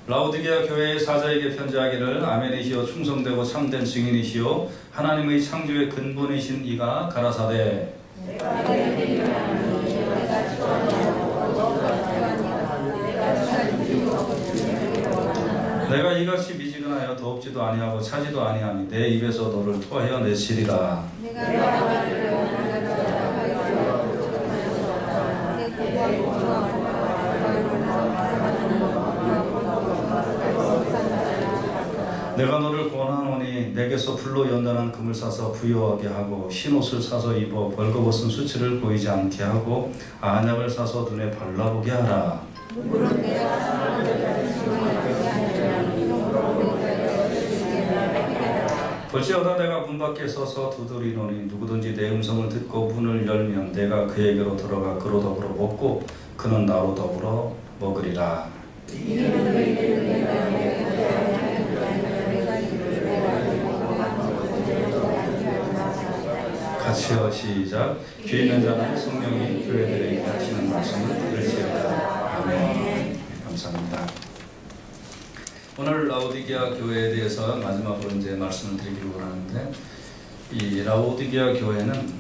라오디게아 교회의 사자에게 편지하기를 아멘이시오 충성되고 참된 증인이시오 하나님의 창조의 근본이신 이가 가라사대 내가 이같이 미지근하여 더웁지도 아니하고 차지도 아니하니 내 입에서 너를 토하여 내치리라. 내가 너를 권하노니 내게서 불로 연단한 금을 사서 부여하게 하고 흰옷을 사서 입어 벌거벗은 수치를 보이지 않게 하고 안약을 사서 눈에 발라보게 하라. 볼지어다 내가 문 밖에 서서 두드리노니 누구든지 내 음성을 듣고 문을 열면 내가 그에게로 들어가 그로 더불어 먹고 그는 나로 더불어 먹으리라. 같이요 시작. 귀 있는 자는 성령이 교회들에게 하시는 말씀을 들을지어다. 아멘. 감사합니다. 오늘 라오디게아 교회에 대해서 마지막으로 이제 말씀을 드리기로 원하는데, 이 라오디게아 교회는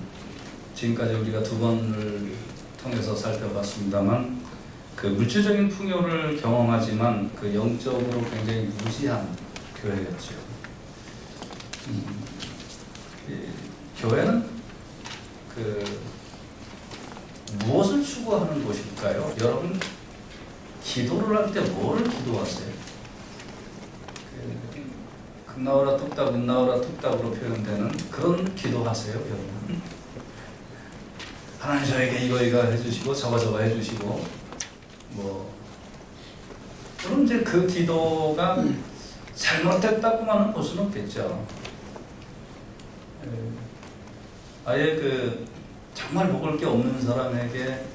지금까지 우리가 두 번을 통해서 살펴봤습니다만 그 물질적인 풍요를 경험하지만 그 영적으로 굉장히 무지한 교회였죠. 교회는 그 무엇을 추구하는 곳일까요? 여러분 기도를 할 때 뭐를 기도하세요? 금나오라 뚝딱 은나오라 뚝딱으로 표현되는 그런 기도하세요, 여러분? 하나님 저에게 이거 해주시고 저거 해주시고 뭐 그럼 이제 그 기도가 잘못됐다고만은 볼 수는 없겠죠. 아예 그 정말 먹을 게 없는 사람에게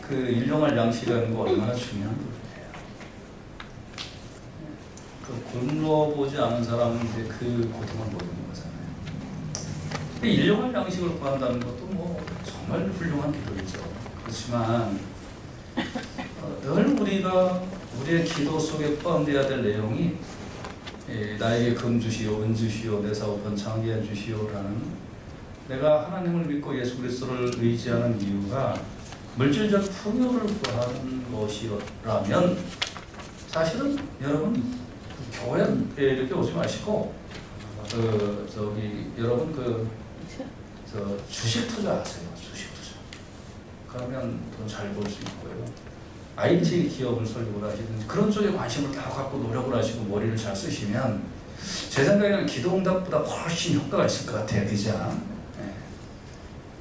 그 일용할 양식이라는 거 얼마나 중요한 거예요. 그 굶어보지 않은 사람은 이제 그 고통을 모르는 거잖아요. 근데 일용할 양식을 구한다는 것도 뭐 정말 훌륭한 기도이죠. 그렇지만 늘 우리가 우리의 기도 속에 포함되어야 될 내용이 나에게 금 주시오, 은 주시오, 내 사업 번창하게 해주시오라는, 내가 하나님을 믿고 예수 그리스도를 의지하는 이유가 물질적 풍요를 구하는 것이라면 사실은 여러분 교회에 이렇게 오지 마시고 여러분 주식 투자하세요. 주식 투자. 그러면 돈 잘 벌 수 있고요. IT 기업을 설립을 하시든지 그런 쪽에 관심을 다 갖고 노력을 하시고 머리를 잘 쓰시면 제 생각에는 기도응답보다 훨씬 효과가 있을 것 같아요. 그죠? 네.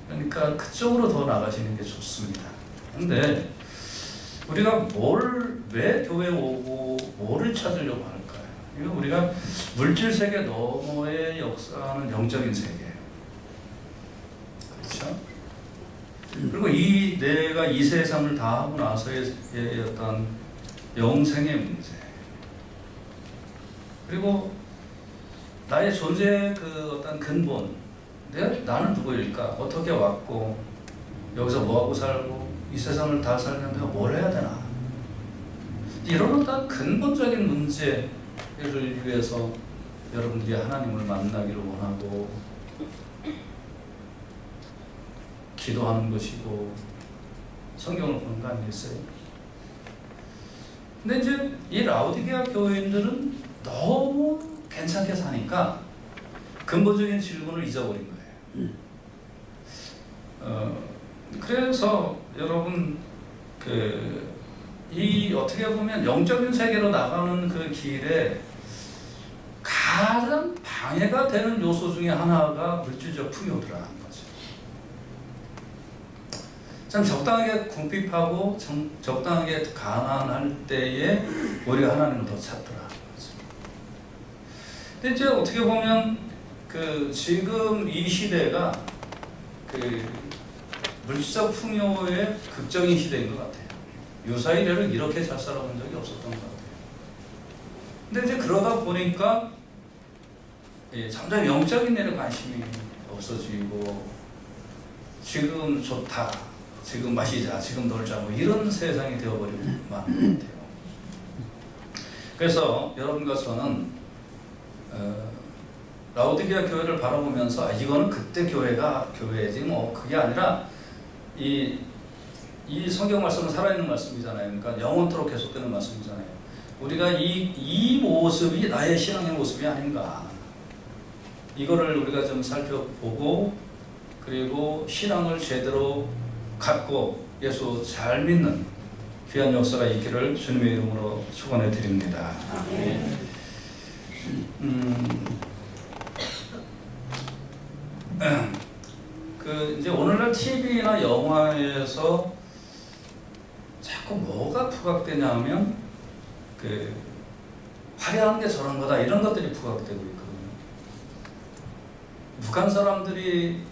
그러니까 그쪽으로 더 나가시는 게 좋습니다. 근데 우리가 왜 교회에 오고 뭐를 찾으려고 할까요? 이거 우리가 물질 세계 너머의 역사하는 영적인 세계예요. 그렇죠? 그리고 내가 이 세상을 다 하고 나서의 어떤 영생의 문제, 그리고 나의 존재의 그 어떤 근본, 나는 누구일까? 어떻게 왔고 여기서 뭐하고 살고 이 세상을 다 살면 내가 뭘 해야 되나? 이런 어떤 근본적인 문제를 위해서 여러분들이 하나님을 만나기를 원하고 기도하는 것이고 성경을 보는 거 아니겠어요? 근데 이제 이 라오디게아 교회인들은 너무 괜찮게 사니까 근본적인 질문을 잊어버린 거예요. 그래서 여러분 어떻게 보면 영적인 세계로 나가는 그 길에 가장 방해가 되는 요소 중에 하나가 물질적 풍요더라는 거죠. 참 적당하게 궁핍하고 적당하게 가난할 때에 우리가 하나님을 더 찾더라는 거죠. 근데 이제 어떻게 보면 지금 이 시대가 물질적 풍요의 극적인 시대인 것 같아요. 유사이래를 이렇게 잘 살아본 적이 없었던 것 같아요. 근데 이제 그러다 보니까 점점 영적인 일에 관심이 없어지고 지금 좋다, 지금 마시자, 지금 놀자 뭐 이런 세상이 되어버리고 만 것 같아요. 그래서 여러분과 저는 라오디게아 교회를 바라보면서 이거는 그때 교회가 교회지 뭐 그게 아니라 이 성경 말씀은 살아있는 말씀이잖아요. 그러니까 영원토록 계속되는 말씀이잖아요. 우리가 이 모습이 나의 신앙의 모습이 아닌가. 이거를 우리가 좀 살펴보고 그리고 신앙을 제대로 갖고 예수 잘 믿는 귀한 역사가 있기를 주님의 이름으로 축원해 드립니다. 이제 오늘날 TV나 영화에서 자꾸 뭐가 부각되냐 하면 화려한 게 저런 거다 이런 것들이 부각되고 있거든요. 북한 사람들이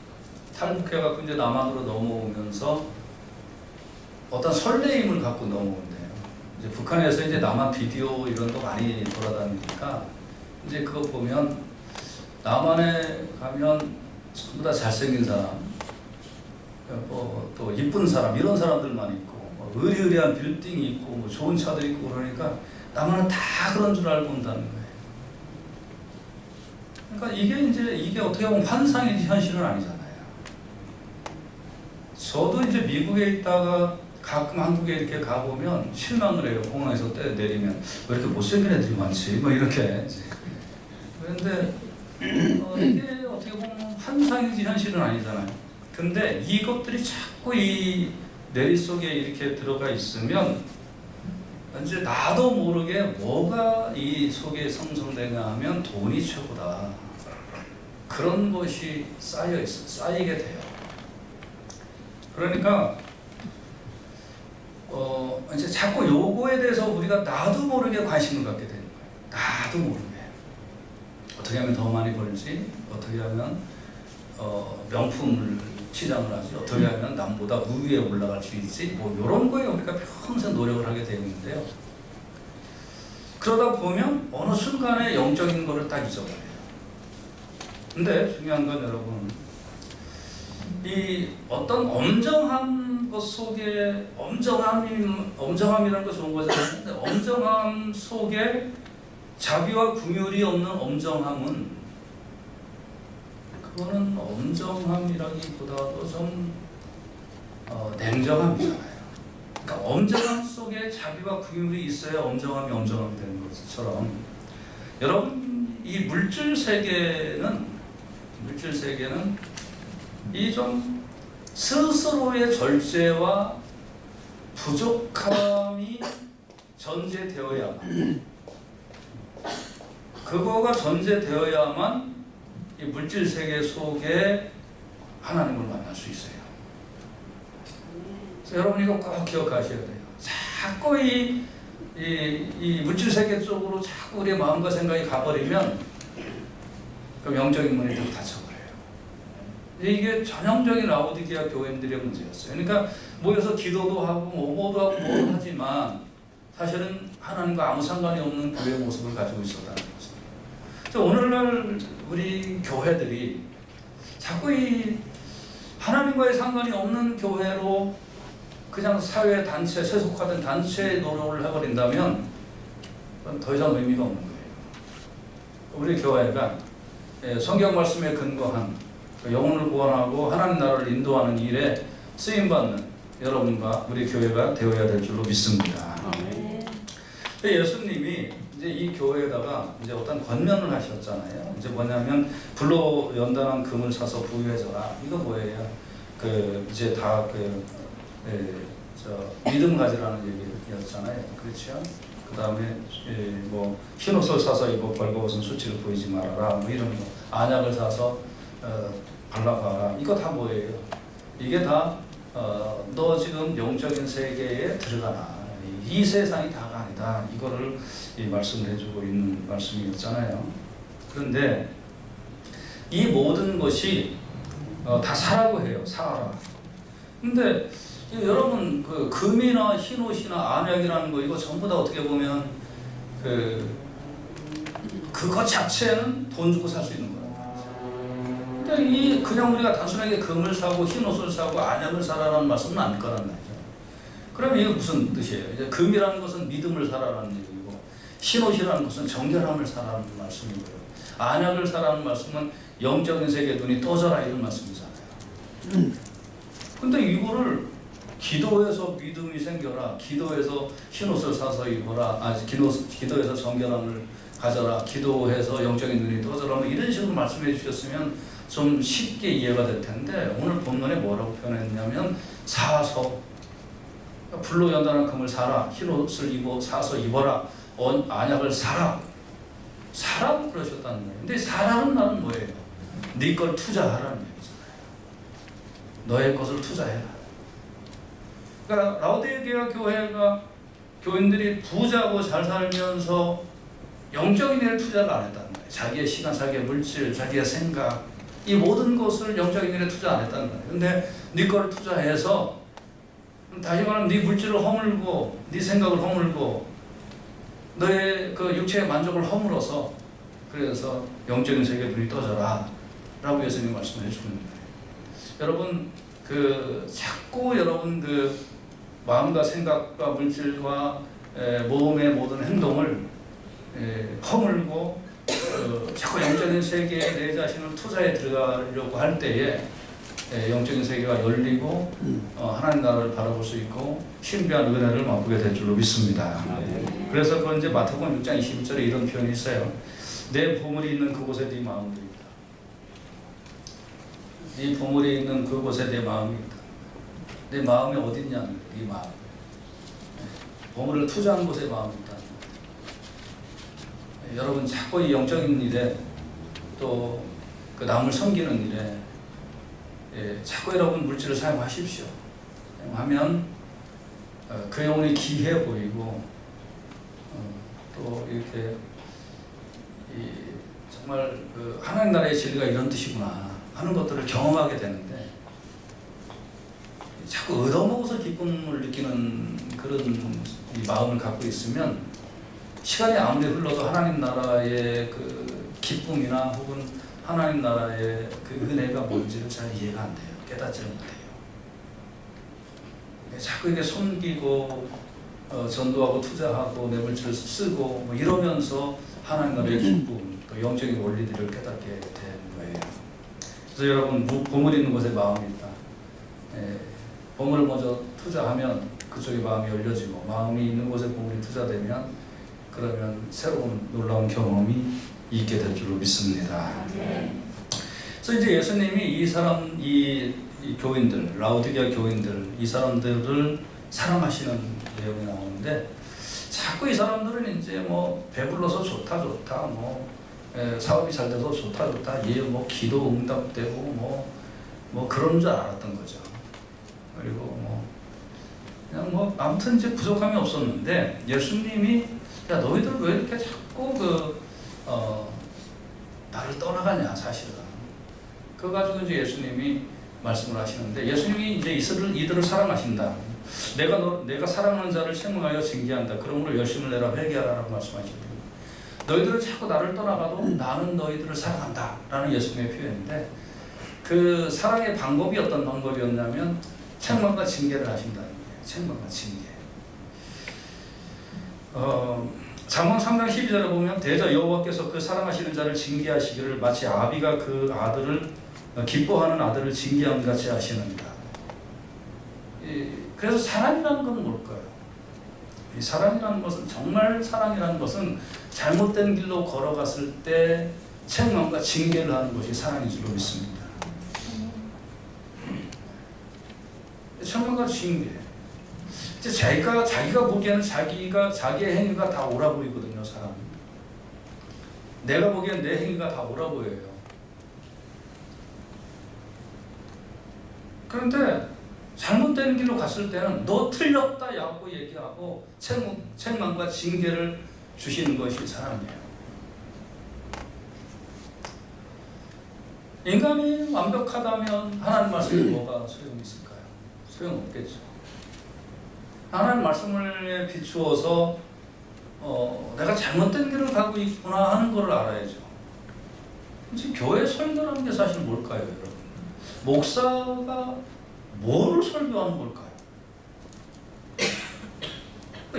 탈북해갖고 이제 남한으로 넘어오면서 어떤 설레임을 갖고 넘어온대요. 이제 북한에서 이제 남한 비디오 이런 거 많이 돌아다니니까 이제 그거 보면 남한에 가면 전부 다 잘생긴 사람, 또 이쁜 사람 이런 사람들만 있고 의리의리한 빌딩이 있고 뭐 좋은 차들이 있고 그러니까 남한은 다 그런 줄 알고 온다는 거예요. 그러니까 이게 어떻게 보면 환상이지 현실은 아니잖아요. 저도 이제 미국에 있다가 가끔 한국에 이렇게 가보면 실망을 해요. 공항에서 내리면 왜 이렇게 못생긴 애들이 많지? 뭐 이렇게. 그런데 이게 어떻게 보면 환상이지 현실은 아니잖아요. 근데 이것들이 자꾸 이 내리 속에 이렇게 들어가 있으면 이제 나도 모르게 뭐가 이 속에 성성되냐 하면 돈이 최고다. 그런 것이 쌓이게 돼요. 그러니까 이제 자꾸 요거에 대해서 우리가 나도 모르게 관심을 갖게 되는 거예요. 나도 모르게. 어떻게 하면 더 많이 벌지? 어떻게 하면 명품을 치장을 하지? 어떻게 하면 남보다 우위에 올라갈 수 있지? 뭐 이런 거에 우리가 평생 노력을 하게 되는데요. 그러다 보면 어느 순간에 영적인 거를 딱 잊어버려요. 근데 중요한 건 여러분, 이 어떤 엄정한 것 속에 엄정함이라는 거 좋은 거잖아요. 근데 엄정함 속에 자비와 긍휼이 없는 엄정함은 그거는 엄정함이라기보다도 좀 냉정함이잖아요. 그러니까 엄정함 속에 자비와 긍휼이 있어야 엄정함이 되는 것처럼 여러분 이 물질 세계는 이 좀 스스로의 절제와 부족함이 전제되어야만 그거가 전제되어야만 이 물질 세계 속에 하나님을 만날 수 있어요. 그래서 여러분 이거 꼭 기억하셔야 돼요. 자꾸 이 물질 세계 쪽으로 자꾸 우리의 마음과 생각이 가버리면 그럼 영적인 문이 좀 닫혀버려요. 이게 전형적인 라오디게아 교인들의 문제였어요. 그러니까 모여서 기도도 하고 뭐도 하고 뭐도 하지만 사실은 하나님과 아무 상관이 없는 교회의 모습을 가지고 있었다는 거죠. 오늘날 우리 교회들이 자꾸 이 하나님과의 상관이 없는 교회로 그냥 사회 단체, 세속화된 단체의 노력을 해버린다면 더 이상 의미가 없는 거예요. 우리 교회가 성경 말씀에 근거한 영혼을 구원하고 하나님 나라를 인도하는 일에 쓰임받는 여러분과 우리 교회가 되어야 될 줄로 믿습니다. 예수님이 이제 이 교회에다가 이제 어떤 권면을 하셨잖아요. 이제 뭐냐면 불로 연단한 금을 사서 부유해져라. 이거 뭐예요? 이제 다 믿음 가지라는 얘기였잖아요. 그렇죠? 그 다음에 뭐 흰옷을 사서 입고 벌거벗은 수치를 보이지 말아라. 뭐 이런 거. 안약을 사서 발라봐라. 이거 다 뭐예요? 이게 다 너 지금 영적인 세계에 들어가라. 이 세상이 다가 아니다. 이거를 말씀을 해주고 있는 말씀이었잖아요. 그런데 이 모든 것이 다 사라고 해요. 사라. 근데 여러분 금이나 흰옷이나 안약이라는 거 이거 전부 다 어떻게 보면 그것 자체는 돈 주고 살 수 있는 거예요. 근데 그냥 우리가 단순하게 금을 사고 흰옷을 사고 안약을 사라는 말씀은 안 거란 말이죠. 그럼 이게 무슨 뜻이에요? 이제 금이라는 것은 믿음을 사라라는 얘기고 신옷이라는 것은 정결함을 사라는 말씀이고요. 안약을 사라는 말씀은 영적인 세계 눈이 떠져라 이런 말씀이잖아요. 근데 이거를 기도해서 믿음이 생겨라, 기도해서 흰옷을 사서 입어라, 기도해서 정결함을 가져라, 기도해서 영적인 눈이 떠져라, 뭐 이런 식으로 말씀해 주셨으면 좀 쉽게 이해가 될 텐데, 오늘 본문에 뭐라고 표현했냐면 사서, 불로 연단한 금을 사라, 흰옷을 사서 입어라, 안약을 사라, 사라고 그러셨다는 거예요. 근데 사라는 말은 뭐예요? 네 걸 투자하라는 얘기잖아요. 너의 것을 투자해라. 그러니까 라오디게아 교회가 교인들이 부자고 잘 살면서 영적인 일에 투자를 안 했다는 거예요. 자기의 시간, 자기의 물질, 자기의 생각, 이 모든 것을 영적인 일에 투자 안 했다는 거예요. 근데 네 걸 투자해서, 다시 말하면 네 물질을 허물고, 네 생각을 허물고, 너의 그 육체의 만족을 허물어서, 그래서 영적인 세계에 눈이 떠져라 라고 예수님이 말씀을 해주는 거예요. 여러분, 자꾸 여러분 마음과 생각과 물질과 몸의 모든 행동을 허물고 자꾸 영적인 세계에 내 자신을 투자해 들어가려고 할 때에 영적인 세계가 열리고 하나님 나라를 바라볼 수 있고 신비한 은혜를 맛보게 될 줄로 믿습니다. 그래서 그 이제 마태복음 6장 21절에 이런 표현이 있어요. 내 보물이 있는 그곳에 네 마음도 있다. 네 보물이 있는 그곳에 내 마음이 있다. 내 마음이 어디 있냐? 네 마음. 보물을 투자한 곳에 마음이 있다. 여러분 자꾸 이 영적인 일에 또 그 남을 섬기는 일에 자꾸 여러분 물질을 사용하십시오. 하면 그 영혼이 귀해 보이고 또 이렇게 정말 하나님 나라의 진리가 이런 뜻이구나 하는 것들을 경험하게 되는데, 자꾸 얻어먹어서 기쁨을 느끼는 그런 이 마음을 갖고 있으면 시간이 아무리 흘러도 하나님 나라의 그 기쁨이나 혹은 하나님 나라의 그 은혜가 뭔지를 잘 이해가 안 돼요. 깨닫지를 못해요. 자꾸 이게 섬기고 전도하고 투자하고 내 물질을 쓰고 뭐 이러면서 하나님 나라의 기쁨, 또 영적인 원리들을 깨닫게 되는 거예요. 그래서 여러분, 보물 있는 곳에 마음이 있다. 보물을 먼저 투자하면 그쪽에 마음이 열려지고, 마음이 있는 곳에 보물이 투자되면 그러면 새로운 놀라운 경험이 있게 될 줄로 믿습니다. 그래서 이제 예수님이 이 교인들, 라오디게아 교인들, 이 사람들을 사랑하시는 내용이 나오는데, 자꾸 이 사람들은 이제 뭐 배불러서 좋다 뭐 사업이 잘 돼서 좋다 뭐 기도 응답되고 뭐 그런 줄 알았던 거죠. 그리고 그냥 아무튼 이제 부족함이 없었는데, 예수님이 야 너희들 왜 이렇게 자꾸 나를 떠나가냐 사실은. 그거 가지고 이제 예수님이 말씀을 하시는데, 예수님이 이제 이들을 사랑하신다. 내가 사랑하는 자를 책망하여 징계한다. 그러므로 열심을 내라 회개하라라고 말씀하시거든요. 너희들은 자꾸 나를 떠나가도 나는 너희들을 사랑한다 라는 예수님의 표현인데, 그 사랑의 방법이 어떤 방법이었냐면 책망과 징계를 하신다는 거예요. 책망과 징계. 잠언 3장 12절에 보면 대저 여호와께서 그 사랑하시는 자를 징계하시기를 마치 아비가 그 아들을 기뻐하는 아들을 징계함 같이 하시는다. 그래서 사랑이라는 건 뭘까요? 이 사랑이라는 것은, 정말 사랑이라는 것은 잘못된 길로 걸어갔을 때 책망과 징계를 하는 것이 사랑인 줄로 믿습니다. 책망과 징계. 이제 자기가 보기에는 자기의 행위가 다 옳아 보이거든요, 사람. 내가 보기엔 내 행위가 다 옳아 보여요. 그런데 잘못된 길로 갔을 때는 너 틀렸다 라고 얘기하고 책망과 징계를 주시는 것이 사랑이에요. 인간이 완벽하다면 하나님 말씀에 뭐가 소용이 있을까요? 소용없겠죠. 하나님 말씀을 비추어서 내가 잘못된 길을 가고 있구나 하는 걸 알아야죠. 지금 교회 설교라는 게 사실 뭘까요, 여러분? 목사가 뭐를 설교하는 걸까요?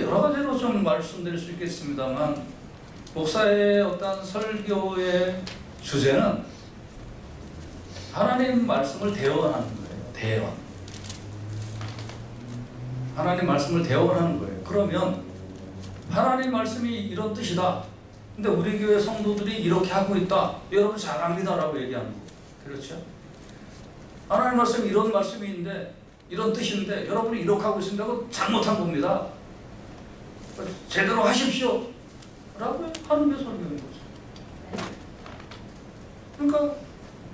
여러 가지로 좀 말씀드릴 수 있겠습니다만, 목사의 어떤 설교의 주제는 하나님 말씀을 대언하는 거예요. 대언. 하나님 말씀을 대언하는 거예요. 그러면 하나님 말씀이 이런 뜻이다. 근데 우리 교회 성도들이 이렇게 하고 있다. 여러분 잘합니다라고 얘기하는 거예요. 그렇죠? 하나님 말씀이 이런 말씀인데, 이런 뜻인데 여러분이 이렇게 하고 있습니다. 그거 잘못한 겁니다. 제대로 하십시오 라고 하는 게 설교인 거죠. 그러니까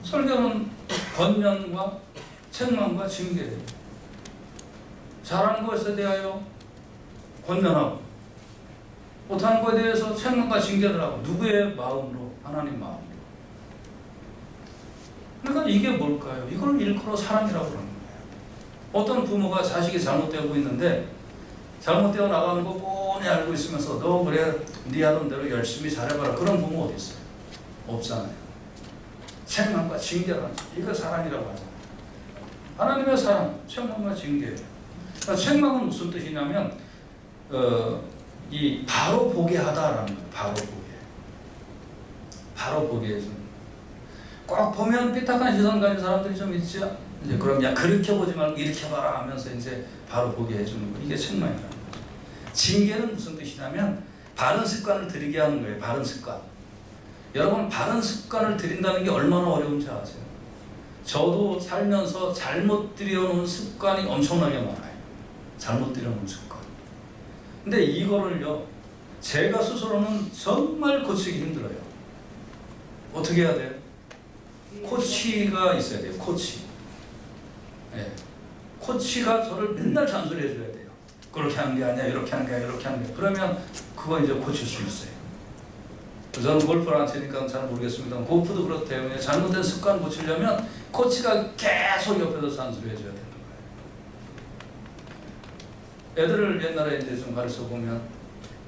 설교는 권면과 책망과 징계예요. 잘하는 것에 대하여 권면하고, 못하는 것에 대해서 책망과 징계를 하고. 누구의 마음으로? 하나님 마음으로. 그러니까 이게 뭘까요? 이걸 일컬어 사랑이라고 그러는 거예요. 어떤 부모가 자식이 잘못되고 있는데 잘못되어 나가는 거 뻔히 알고 있으면서 너 그래 네 하던 대로 열심히 잘해봐라, 그런 부모 어디 있어요? 없잖아요. 책망과 징계라는, 이거 사랑이라고 하잖아요. 하나님의 사랑, 책망과 징계예요. 그러니까 책망은 무슨 뜻이냐면 이 바로 보게 하다라는 거예요. 바로 보게. 바로 보게 해서 꼭 보면 삐딱한 시선 가진 사람들이 좀 있지. 이제 그럼 야 그렇게 보지 말고 이렇게 봐라 하면서 이제 바로 보게 해주는 거. 이게 책망이라는 거죠. 징계는 무슨 뜻이냐면 바른 습관을 들이게 하는 거예요. 바른 습관. 여러분, 바른 습관을 들인다는 게 얼마나 어려운지 아세요? 저도 살면서 잘못 들여놓은 습관이 엄청나게 많아요. 잘못 들여놓은 습관. 근데 이거를요, 제가 스스로는 정말 고치기 힘들어요. 어떻게 해야 돼요? 코치가 있어야 돼요. 코치. 네. 코치가 저를 맨날 잔소리해 줘야 돼요. 그렇게 하는 게 아니야, 이렇게 하는 게 아니야, 이렇게 하는 게. 그러면 그거 이제 고칠 수 있어요. 저는 골프를 안 치니까 잘 모르겠습니다. 골프도 그렇대요. 잘못된 습관 고치려면 코치가 계속 옆에서 잔소리해 줘야 되는 거예요. 애들을 옛날에 이제 좀 가르쳐 보면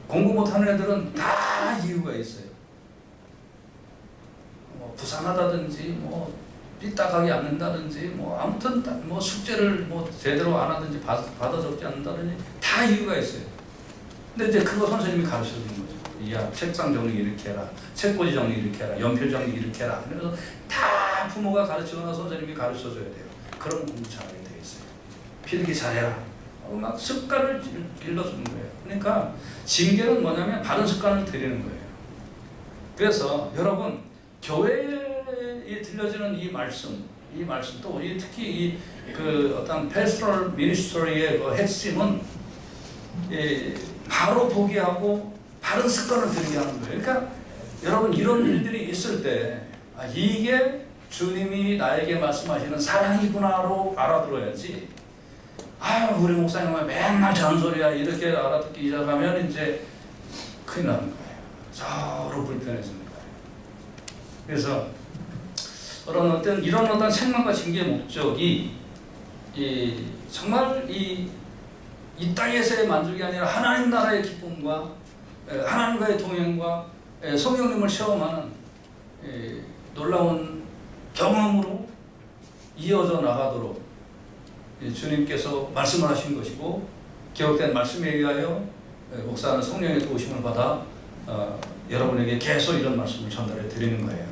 공부 못하는 애들은 다 이유가 있어요. 뭐 부산하다든지, 뭐 삐딱하게 않는다든지, 뭐 아무튼 뭐 숙제를 뭐 제대로 안 하든지 받아 적지 않는다든지 다 이유가 있어요. 근데 이제 그거 선생님이 가르쳐 주는 거죠. 야, 책상 정리 이렇게 해라, 책꽂이 정리 이렇게 해라, 연필 정리 이렇게 해라. 그래서 다 부모가 가르치거나 선생님이 가르쳐 줘야 돼요. 그럼 공부 잘하게 돼 있어요. 필기 잘해라. 막 습관을 길러주는 거예요. 그러니까 징계는 뭐냐면 바른 습관을 들이는 거예요. 그래서 여러분, 교회에 들려지는 이 말씀 또 특히 그 어떤 패스토럴 미니스트리의 그 핵심은 바로 보게 하고 바른 습관을 들이게 하는 거예요. 그러니까 여러분, 이런 일들이 있을 때 이게 주님이 나에게 말씀하시는 사랑이구나로 알아들어야지. 아유, 우리 목사님은 맨날 잔소리야, 이렇게 알아듣기 시작하면 이제 큰일 나는 거예요. 서로 불편해지는 거예요. 그래서 이런 어떤 책망과 징계의 목적이 정말 이 땅에서의 만족이 아니라 하나님 나라의 기쁨과 하나님과의 동행과 성령님을 체험하는 놀라운 경험으로 이어져 나가도록 주님께서 말씀을 하신 것이고, 기록된 말씀에 의하여 목사는 성령의 도우심을 받아 여러분에게 계속 이런 말씀을 전달해 드리는 거예요.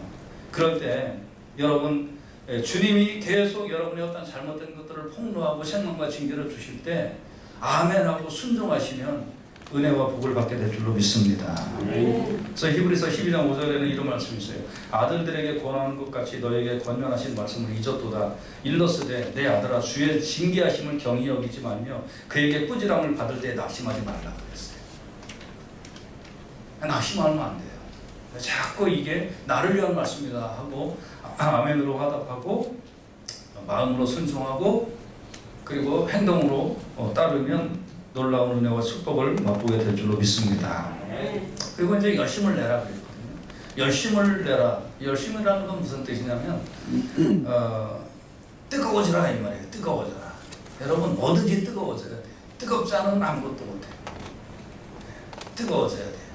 그럴 때 여러분, 주님이 계속 여러분의 어떤 잘못된 것들을 폭로하고 책망과 징계를 주실 때 아멘하고 순종하시면 은혜와 복을 받게 될 줄로 믿습니다. 그래서 히브리서 12장 5절에는 이런 말씀이 있어요. 아들들에게 권하는 것 같이 너에게 권면하신 말씀을 잊었도다. 일러스되 내 아들아, 주의 징계하심을 경히 여기지 말며 그에게 꾸지람을 받을 때 낙심하지 말라 그랬어요. 낙심하면 안 돼요. 자꾸 이게 나를 위한 말씀이다 하고 아멘으로 화답하고 마음으로 순종하고 그리고 행동으로 따르면 놀라운 은혜와 축복을 맛보게 될 줄로 믿습니다. 그리고 이제 열심을 내라 그랬거든요. 열심을 내라. 열심이라는 건 무슨 뜻이냐면 뜨거워지라 이 말이에요. 뜨거워져라. 여러분, 뭐든지 뜨거워져야 돼요. 뜨겁지 않으면 아무것도 못해요. 뜨거워져야 돼요.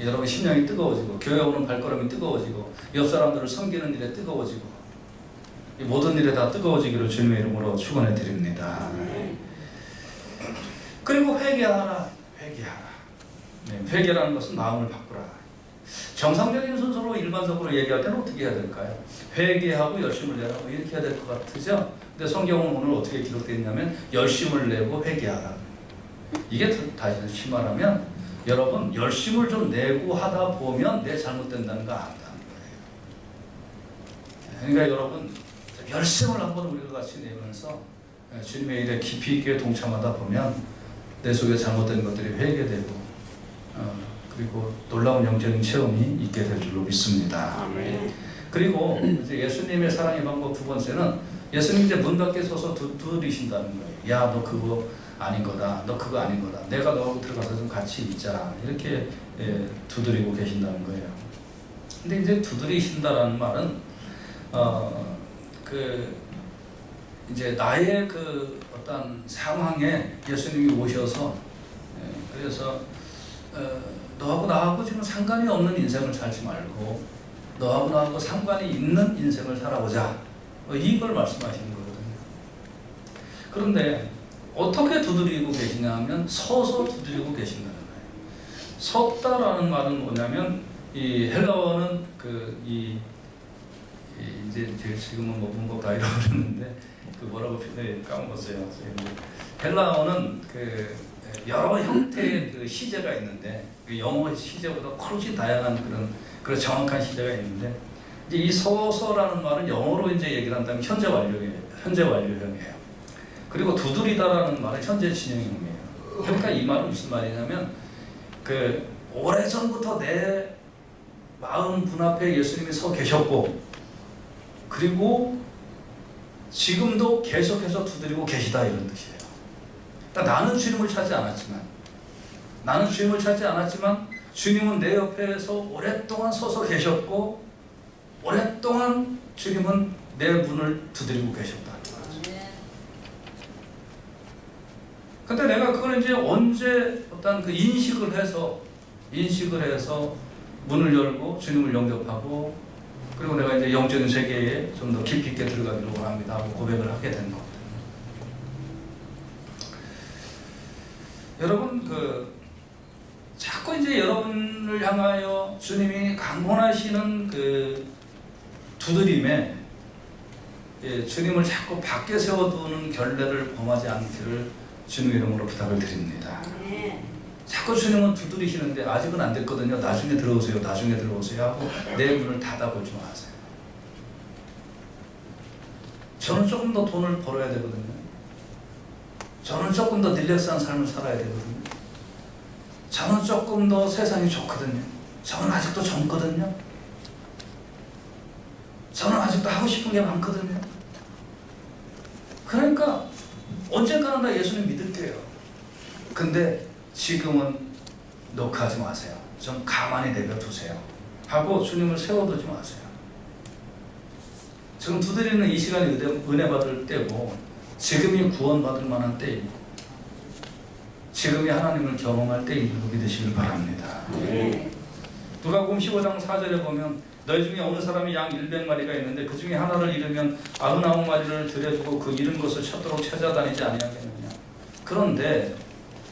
여러분, 심령이 뜨거워지고 교회 오는 발걸음이 뜨거워지고 옆 사람들을 섬기는 일에 뜨거워지고 이 모든 일에 다 뜨거워지기를 주님의 이름으로 축원해 드립니다. 그리고 회개하라. 회개하라. 네, 회개라는 것은 마음을 바꾸라. 정상적인 순서로 일반적으로 얘기할 때는 어떻게 해야 될까요? 회개하고 열심을 내라고 이렇게 해야 될 것 같으죠? 근데 성경은 오늘 어떻게 기록되어 있냐면 열심을 내고 회개하라. 이게 다시 말하면 여러분 열심을 좀 내고 하다 보면 내 잘못된다는 거 안다는 거예요. 그러니까 여러분 열심을 한번 우리가 같이 내면서 주님의 일에 깊이 있게 동참하다 보면 내 속에 잘못된 것들이 회개되고 그리고 놀라운 영적인 체험이 있게 될 줄로 믿습니다. 아멘. 그리고 이제 예수님의 사랑의 방법 두 번째는 예수님 이제 문 밖에 서서 두드리신다는 거예요. 야, 너 그거 아닌 거다. 너 그거 아닌 거다. 내가 너하고 들어가서 좀 같이 있자. 이렇게 두드리고 계신다는 거예요. 근데 이제 두드리신다라는 말은 이제 나의 그 어떤 상황에 예수님이 오셔서 그래서 너하고 나하고 지금 상관이 없는 인생을 살지 말고 너하고 나하고 상관이 있는 인생을 살아보자. 이걸 말씀하시는 거거든요. 그런데 어떻게 두드리고 계시냐 하면 서서 두드리고 계신다는 거예요. 섰다라는 말은 뭐냐면 이 헬라어는 이제 지금은 뭐 문법 다 잃어버렸는데 그 뭐라고 까먹었어요. 헬라어는 여러 형태의 그 시제가 있는데 그 영어 시제보다 훨씬 다양한 그런 정확한 시제가 있는데 이제 이 서서라는 말은 영어로 이제 얘기를 한다면 현재 완료형이에요. 그리고 두드리다라는 말은 현재 진행형이에요. 그러니까 이 말은 무슨 말이냐면 오래전부터 내 마음 문 앞에 예수님이 서 계셨고 그리고 지금도 계속해서 두드리고 계시다 이런 뜻이에요. 그러니까 나는 주님을 찾지 않았지만 주님은 내 옆에서 오랫동안 서서 계셨고 오랫동안 주님은 내 문을 두드리고 계셨다. 근데 내가 그걸 이제 언제 어떤 그 인식을 해서 문을 열고 주님을 영접하고 그리고 내가 이제 영적인 세계에 좀 더 깊이 있게 들어가기를 원합니다 하고 고백을 하게 된 겁니다. 여러분 자꾸 이제 여러분을 향하여 주님이 강권하시는 두드림에 주님을 자꾸 밖에 세워두는 결례를 범하지 않기를 주님의 이름으로 부탁을 드립니다. 자꾸 주님은 두드리시는데 아직은 안 됐거든요. 나중에 들어오세요 하고 내 문을 닫아보지 마세요. 저는 조금 더 돈을 벌어야 되거든요. 저는 조금 더 릴렉스한 삶을 살아야 되거든요. 저는 조금 더 세상이 좋거든요. 저는 아직도 젊거든요. 저는 아직도 하고 싶은 게 많거든요. 그러니까 언젠가는 나 예수님 믿을게요. 근데 지금은 녹화하지 마세요. 좀 가만히 내버려두세요 하고 주님을 세워두지 마세요. 지금 두드리는 이 시간이 은혜 받을 때고 지금이 구원받을 만한 때이고 지금이 하나님을 경험할 때인 줄 믿으시길 바랍니다. 누가복음 15장 4절에 보면 너희 중에 어느 사람이 양 100마리가 있는데 그 중에 하나를 잃으면 99마리를 들여주고 그 잃은 것을 찾도록 찾아다니지 아니하겠느냐. 그런데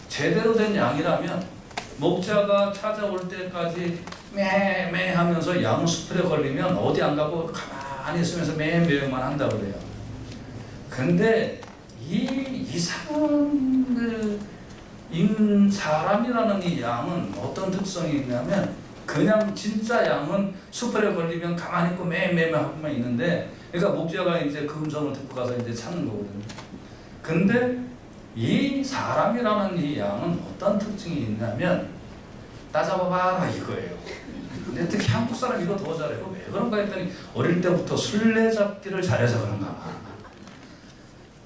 제대로 된 양이라면 목자가 찾아올 때까지 매매 하면서 양 숲에 걸리면 어디 안 가고 가만히 있으면서 매매만 한다고 그래요. 근데 이 이상한 사람이라는 이 양은 어떤 특성이 있냐면 그냥 진짜 양은 숲에 걸리면 가만히 있고 매매하고만 있는데 그러니까 목자가 이제 그 음성을 듣고 가서 이제 찾는 거거든요. 근데 이 사람이라는 이 양은 어떤 특징이 있냐면 따져봐라 이거예요. 근데 특히 한국 사람 이거 더 잘해요. 왜 그런가 했더니 어릴 때부터 술래잡기를 잘해서 그런가 봐.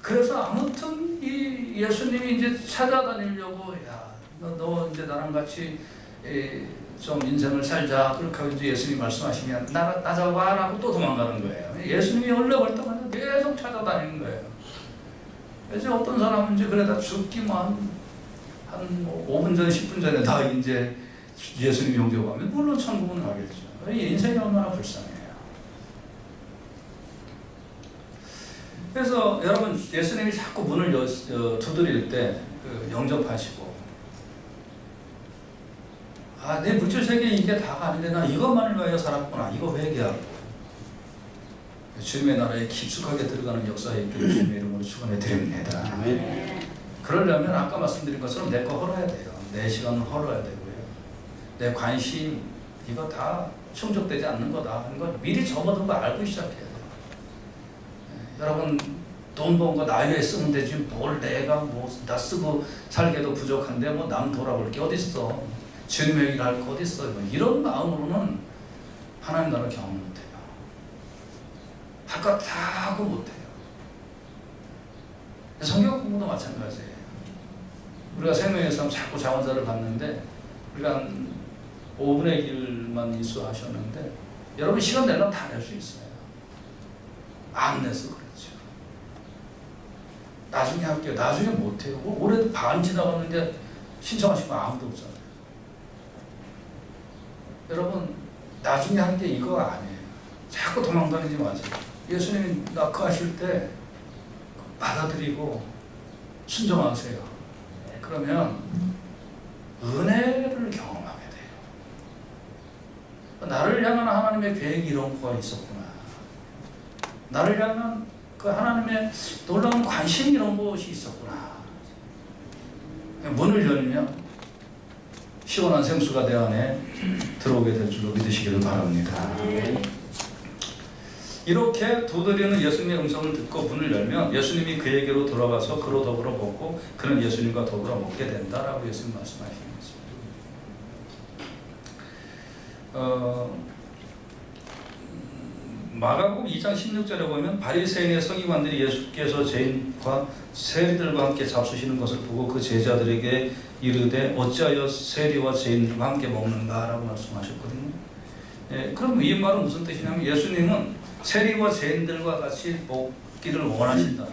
그래서 아무튼 이 예수님이 이제 찾아다니려고 야 너 이제 나랑 같이 좀 인생을 살자 그렇게 하고 이제 예수님이 말씀하시면 나 잡아라고 또 도망가는 거예요. 예수님이 올라갈 때마다 계속 찾아다니는 거예요. 그래서 어떤 사람은 이제 그러다 죽기만 한 5분 전 10분 전에 다 이제 예수님 영접하면 물론 천국은 가겠죠. 인생이 얼마나 불쌍해요. 그래서 여러분 예수님이 자꾸 문을 두드릴 때 영접하시고 아, 내 물질 세계에 이게 다가 아닌데 나 이것만을 위하여 살았구나. 이거 회개하고 주님의 나라에 깊숙하게 들어가는 역사에 있기를 주님의 이름으로 축원해 드립니다. 그러려면 아까 말씀드린 것처럼 내 거 헐어야 돼요. 내 시간을 헐어야 되고요. 내 관심 이거 다 충족되지 않는 거다 하는 걸 미리 접어두고 알고 시작해야 돼요. 여러분 돈 번 거 나에게 쓰면 되지 뭘 내가 뭐 나 쓰고 살게도 부족한데 뭐 남 돌아볼 게 어딨어. 주님의 일할 거 어딨어. 이런 마음으로는 하나님 나라를 경험 못해요. 할 거 다 하고 못해요. 성경 공부도 마찬가지예요. 우리가 생명의 삶 자꾸 자원자를 받는데 우리가 한 5분의 1만 이수하셨는데 여러분 시간 내려면 다 낼 수 있어요. 안 내서 그렇죠. 나중에 할게요. 나중에 못해요. 올해도 반 지나갔는데 신청하신 거 아무도 없잖아요. 여러분 나중에 할 게 이거 아니에요. 자꾸 도망다니지 마세요. 예수님이 낙하하실 때 받아들이고 순종하세요. 그러면 은혜를 경험하게 돼요. 나를 향한 하나님의 계획이 이런 거가 있었구나. 나를 향한 그 하나님의 놀라운 관심이 이런 것이 있었구나. 문을 열면 시원한 생수가 내 안에 들어오게 될 줄로 믿으시기를 바랍니다. 이렇게 두드리는 예수님의 음성을 듣고 문을 열면 예수님이 그에게로 들어가서 그로 더불어 먹고 그는 예수님과 더불어 먹게 된다라고 예수님 말씀하시는 거죠. 마가복음 2장 16절에 보면 바리새인의 서기관들이 예수께서 죄인과 세리들과 함께 잡수시는 것을 보고 그 제자들에게 이르되 어찌하여 세리와 죄인들과 함께 먹는가라고 말씀하셨거든요. 그럼 이 말은 무슨 뜻이냐면 예수님은 세리와 죄인들과 같이 먹기를 원하신다.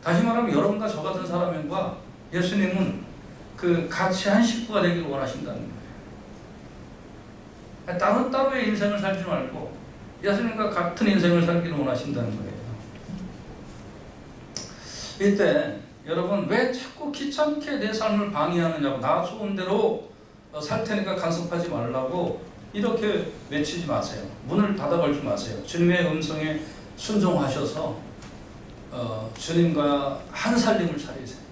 다시 말하면 여러분과 저 같은 사람과 예수님은 그 같이 한 식구가 되기를 원하신다는 거예요. 따로따로의 인생을 살지 말고 예수님과 같은 인생을 살기를 원하신다는 거예요. 이때 여러분 왜 자꾸 귀찮게 내 삶을 방해하느냐고 나 좋은 대로 살 테니까 간섭하지 말라고 이렇게 외치지 마세요. 문을 닫아 걸지 마세요. 주님의 음성에 순종하셔서 주님과 한 살림을 차리세요.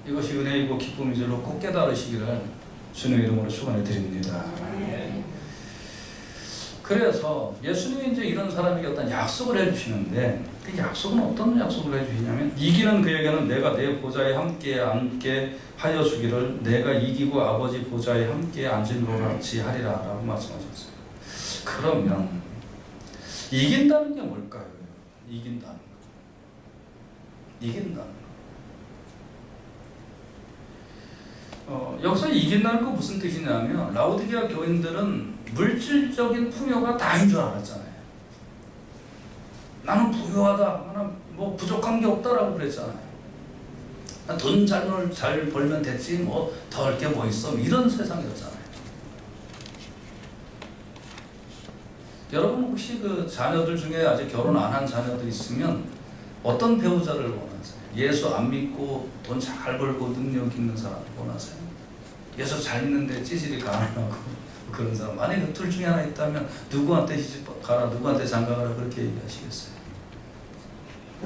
이것이 은혜이고 기쁨이줄로 꼭 깨달으시기를 주님의 이름으로 축원해 드립니다. 그래서 예수님이 이제 이런 사람에게 어떤 약속을 해주시는데 그 약속은 어떤 약속을 해주시냐면 이기는 그에게는 내가 내 보좌에 함께 앉게 하여 주기를 내가 이기고 아버지 보좌에 함께 앉은 것 같이 하리라 라고 말씀하셨어요. 그러면 이긴다는 게 뭘까요? 이긴다는 거. 이긴다는 거. 여기서 이긴다는 거 무슨 뜻이냐면 라오디게아 교인들은 물질적인 풍요가 다인 줄 알았잖아요. 나는 부유하다, 나는 뭐 부족한 게 없다라고 그랬잖아요. 돈 잘 벌면 됐지 뭐 더 할 게 뭐 있어 이런 세상이었잖아요. 여러분 혹시 그 자녀들 중에 아직 결혼 안 한 자녀들 있으면 어떤 배우자를 원하세요? 예수 안 믿고 돈 잘 벌고 능력 있는 사람 원하세요? 예수 잘 믿는데 찌질이 가난하고 그런 사람. 만약에 그 둘 중에 하나 있다면 누구한테 시집 가라, 누구한테 장가 가라 그렇게 얘기하시겠어요?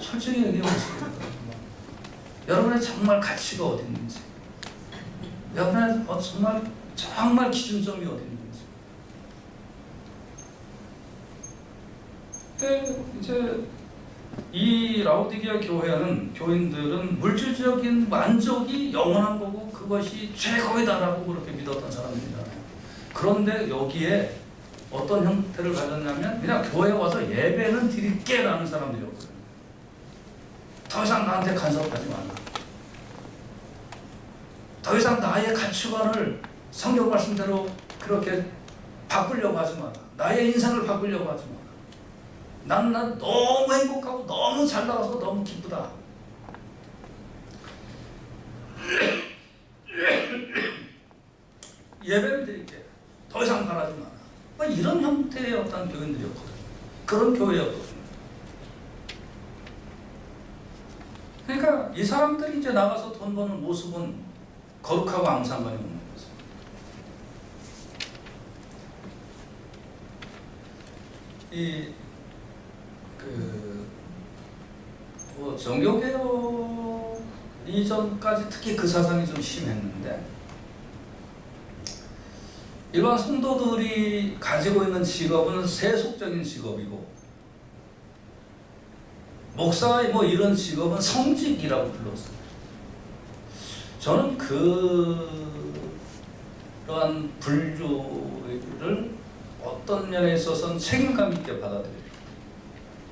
솔직히 얘기해 보세요. 여러분의 정말 가치가 어디 있는지, 여러분의 정말 기준점이 어디 있는지. 근데 이제 이 라오디게아 교인들은 물질적인 만족이 영원한 거고 그것이 최고이다라고 그렇게 믿었던 사람들이잖아요. 그런데 여기에 어떤 형태를 가졌냐면 그냥 교회에 와서 예배는 드릴게 라는 사람들이었거든요. 더 이상 나한테 간섭하지 마라. 더 이상 나의 가치관을 성경 말씀대로 그렇게 바꾸려고 하지 마라. 나의 인생을 바꾸려고 하지 마라. 난 너무 행복하고 너무 잘 나가서 너무 기쁘다. 예배를 드릴게. 더 이상 바라지 마라. 뭐 이런 형태의 어떤 교인들이었거든요. 그런 교회였거든요. 그러니까 이 사람들이 이제 나가서 돈 버는 모습은 거룩하고 아무 상관이 없는 거죠. 종교개혁 이전까지 특히 그 사상이 좀 심했는데, 일반 성도들이 가지고 있는 직업은 세속적인 직업이고, 목사의 뭐 이런 직업은 성직이라고 불렀어요. 저는 그러한 분류를 어떤 면에 있어서는 책임감 있게 받아들여요.